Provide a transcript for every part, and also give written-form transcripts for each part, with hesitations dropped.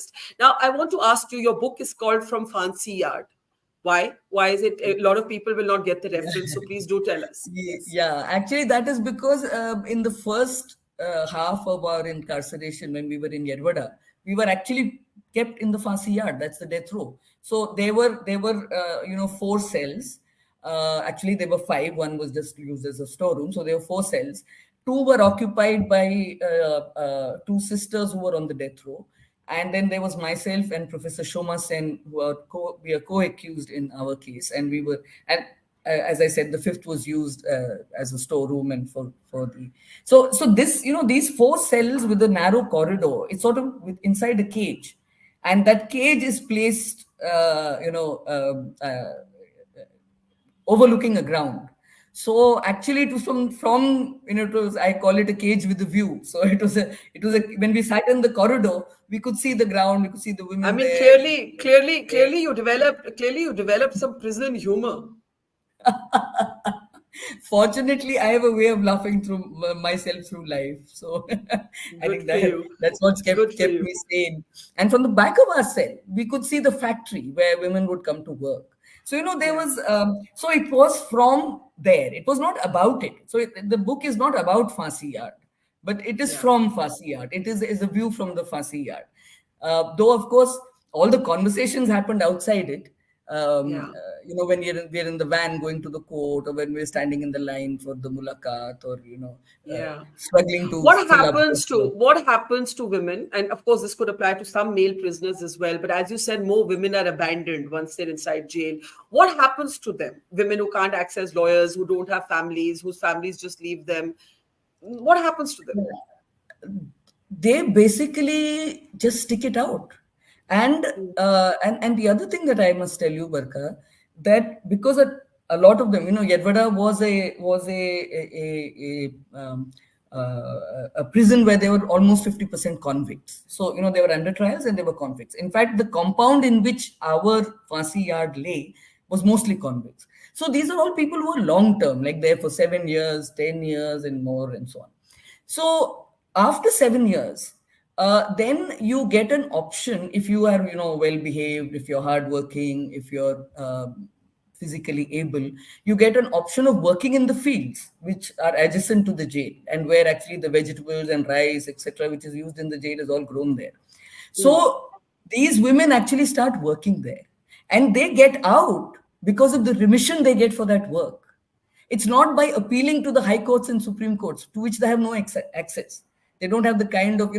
Unionist. Now, I want to ask you, your book is called From Phansi Yard. Why? Why is it? A lot of people will not get the reference, so please do tell us. Yes. Yeah, actually, that is because in the first half of our incarceration, when we were in Yerwada, we were actually kept in the Phansi Yard. That's the death row. So there were 4 cells. Actually, there were 5. One was just used as a storeroom. So there were 4 cells. 2 were occupied by 2 sisters who were on the death row. And then there was myself and Professor Shoma Sen, we are co-accused in our case. And we were, and as I said, the 5th was used as a storeroom and for the. So this, these 4 cells with a narrow corridor, it's sort of inside a cage. And that cage is placed, overlooking a ground. So actually, it was from it was, I call it a cage with a view. So it was a when we sat in the corridor, we could see the ground, we could see the women. I mean, there. clearly, you developed some prison humor. Fortunately, I have a way of laughing through myself through life. So I think that's what's kept me sane. And from the back of our cell, we could see the factory where women would come to work. So, there was, so it was from there. It was not about it. So the book is not about Phansi Yard, but it is from Phansi Yard. It is a view from the Phansi Yard. Though, of course, all the conversations happened outside it. When we're in the van going to the court, or when we're standing in the line for the mulakat, or struggling to. What happens to women? And of course, this could apply to some male prisoners as well. But as you said, more women are abandoned once they're inside jail. What happens to them? Women who can't access lawyers, who don't have families, whose families just leave them. What happens to them? They basically just stick it out. And the other thing that I must tell you, Barkha, that because a lot of them, Yerwada was a prison where there were almost 50% convicts. So, they were under trials and they were convicts. In fact, the compound in which our Phansi Yard lay was mostly convicts. So these are all people who are long-term, like there for 7 years, 10 years and more and so on. So after 7 years, then you get an option if you are, well-behaved, if you're hardworking, if you're physically able, you get an option of working in the fields, which are adjacent to the jail, and where actually the vegetables and rice, etc., which is used in the jail is all grown there. So these women actually start working there, and they get out because of the remission they get for that work. It's not by appealing to the high courts and Supreme Courts, to which they have no access. They don't have the kind of,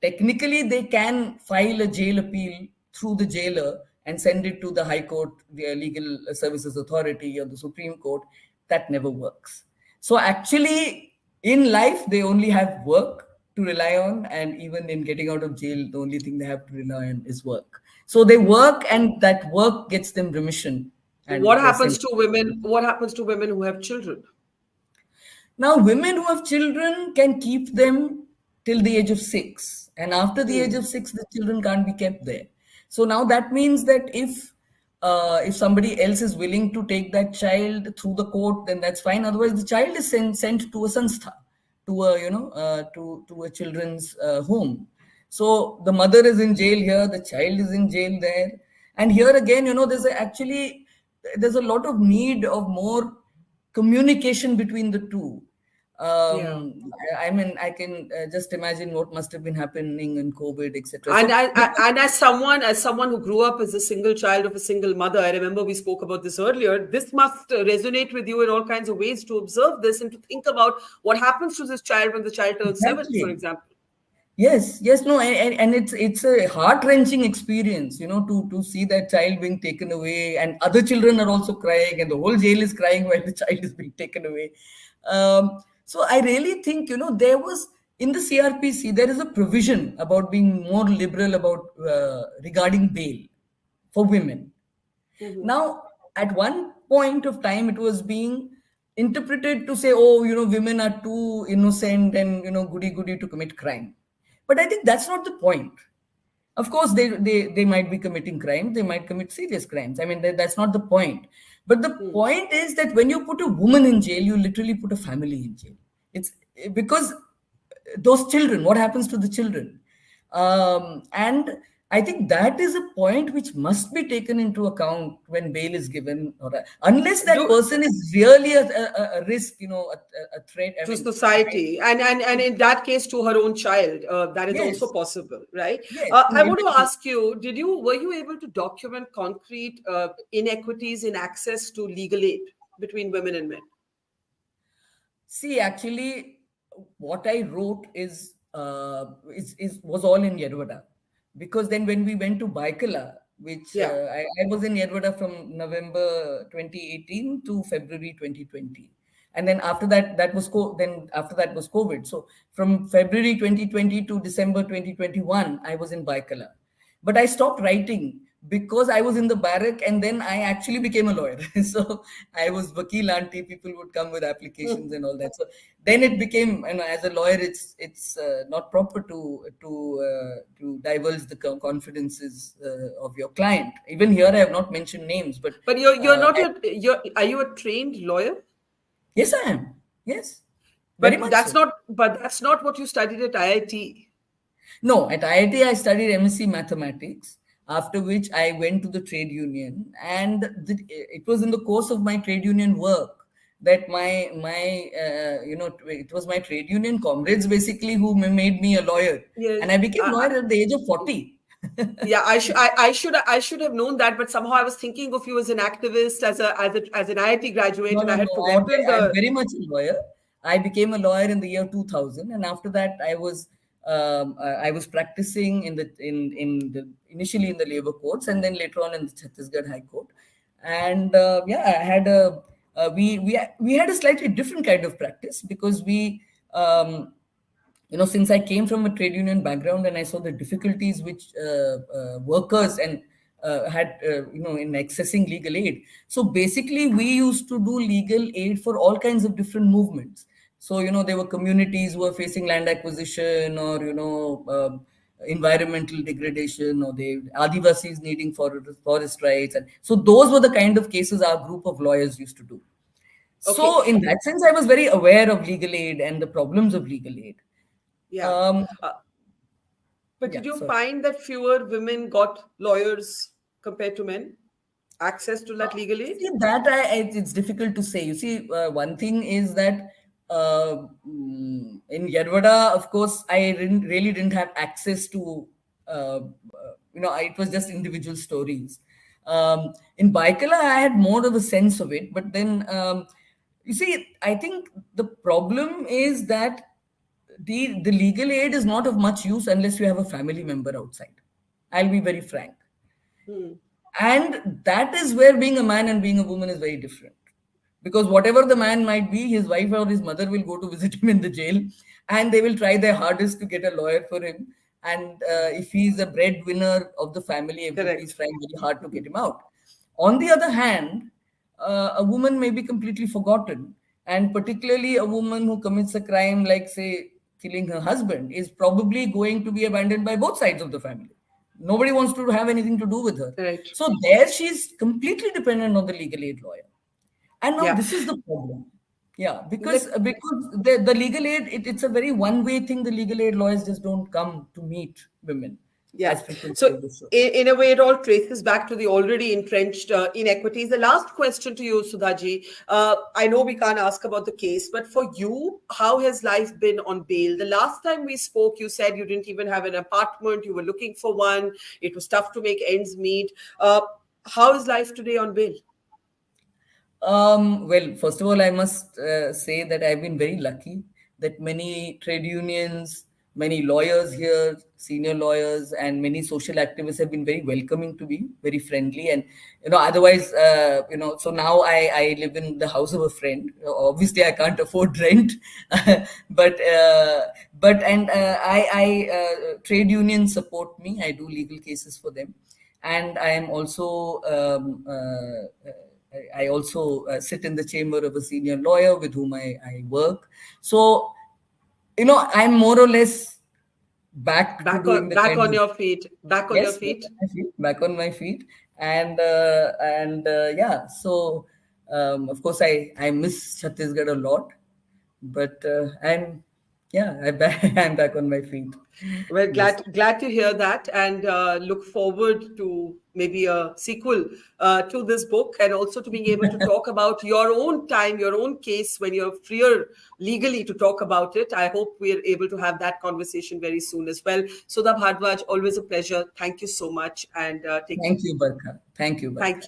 technically they can file a jail appeal through the jailer and send it to the High Court, the Legal Services Authority, or the Supreme Court. That never works. So actually, in life, they only have work to rely on, and even in getting out of jail, the only thing they have to rely on is work. So they work, and that work gets them remission. And what happens to women? What happens to women who have children? Now, women who have children can keep them till the age of 6, and after the age of 6, the children can't be kept there. So now that means that if somebody else is willing to take that child through the court, then that's fine. Otherwise, the child is sent to a sanstha, to a children's home. So the mother is in jail here, the child is in jail there, and here again, there's a lot of need of more communication between the two. I mean, I can just imagine what must have been happening in COVID, etc. And as someone who grew up as a single child of a single mother, I remember we spoke about this earlier. This must resonate with you in all kinds of ways to observe this and to think about what happens to this child when the child turns 7, for example. Yes, no, and it's a heart-wrenching experience, to see that child being taken away, and other children are also crying, and the whole jail is crying while the child is being taken away. So I really think, there was, in the CRPC, there is a provision about being more liberal about regarding bail for women. Now, at one point of time, it was being interpreted to say, women are too innocent and, goody-goody to commit crime. But I think that's not the point. Of course, they might be committing crimes. They might commit serious crimes. I mean, that's not the point. But the point is that when you put a woman in jail, you literally put a family in jail. It's because those children, what happens to the children? And I think that is a point which must be taken into account when bail is given, unless that Do person is really a risk, a threat. I to mean, society, and in that case to her own child, that is also yes, possible, right? yes. I want to ask you, were you able to document concrete inequities in access to legal aid between women and men? See, actually, what I wrote is was all in Yerwada, because then when we went to Baikala, which Yeah. I was in Yerwada from November 2018 to February 2020, and then after that then after that was COVID. So from February 2020 to December 2021, I was in Baikala, but I stopped writing because I was in the barrack, and then I actually became a lawyer. So I was vakil auntie. People would come with applications and all that. So then it became, as a lawyer, it's not proper to divulge the confidences of your client. Even here, I have not mentioned names, but But you're not I, are you a trained lawyer? yes, I am. Yes, very much so. But that's not what you studied at IIT. No, at IIT, I studied MSc Mathematics, after which I went to the trade union. And it was in the course of my trade union work that it was my trade union comrades basically who made me a lawyer. Yeah. And I became lawyer at the age of 40. Yeah, I should have known that, but somehow I was thinking of you as an activist, as an IIT graduate, No, and no, I had no. forgotten I'm the. very much a lawyer. I became a lawyer in the year 2000, and after that, I was practicing in the initially in the labor courts, and then later on in the Chhattisgarh High Court. And yeah, I had a we had a slightly different kind of practice, because um, since I came from a trade union background and I saw the difficulties which workers and had in accessing legal aid. So basically we used to do legal aid for all kinds of different movements. So there were communities who were facing land acquisition, or environmental degradation, or the Adivasis needing forest rights. And so those were the kind of cases our group of lawyers used to do. Okay, So in that sense, I was very aware of legal aid and the problems of legal aid. yeah. Um, Uh, but yeah, did you sorry. find that fewer women got lawyers compared to men? Access to that legal aid? See, it's difficult to say. You see, one thing is that in Yerwada, of course, really didn't have access to, it was just individual stories. In Baikala, I had more of a sense of it, but then, you see, I think the problem is that the legal aid is not of much use unless you have a family member outside. I'll be very frank. Hmm. And that is where being a man and being a woman is very different. Because whatever the man might be, his wife or his mother will go to visit him in the jail, and they will try their hardest to get a lawyer for him. And if he's a breadwinner of the family, everybody is Correct. trying very hard to get him out. On the other hand, a woman may be completely forgotten. And particularly a woman who commits a crime like, say, killing her husband is probably going to be abandoned by both sides of the family. Nobody wants to have anything to do with her. Right. So there she's completely dependent on the legal aid lawyer. And now Yeah. this is the problem. Yeah, because Let, the legal aid, it's a very one-way thing. The legal aid lawyers just don't come to meet women Yeah. as frequently So, as they should. in a way, it all traces back to the already entrenched inequities. The last question to you, Sudhaji. I know we can't ask about the case, but for you, how has life been on bail? The last time we spoke, you said you didn't even have an apartment. You were looking for one. It was tough to make ends meet. How is life today on bail? Well, first of all, I must say that I've been very lucky that many trade unions, many lawyers here, senior lawyers, and many social activists have been very welcoming to me, very friendly. And, otherwise, so now I live in the house of a friend. Obviously, I can't afford rent, but, trade unions support me. I do legal cases for them. And I am also, I also sit in the chamber of a senior lawyer with whom I work. So, I'm more or less back to doing the Back kind on of, your feet. Back on your yes, back feet. on my feet, back on my feet. And yeah, so of course I miss Chhattisgarh a lot, but I'm Yeah, I'm back on my feet. Well, Yes. glad to hear that, and look forward to maybe a sequel to this book, and also to being able to talk about your own time, your own case when you're freer legally to talk about it. I hope we're able to have that conversation very soon as well. Sudha Bhardwaj, always a pleasure. Thank you so much, and take care. Thank you, Barkha. Thank you, Thank Barkha. you.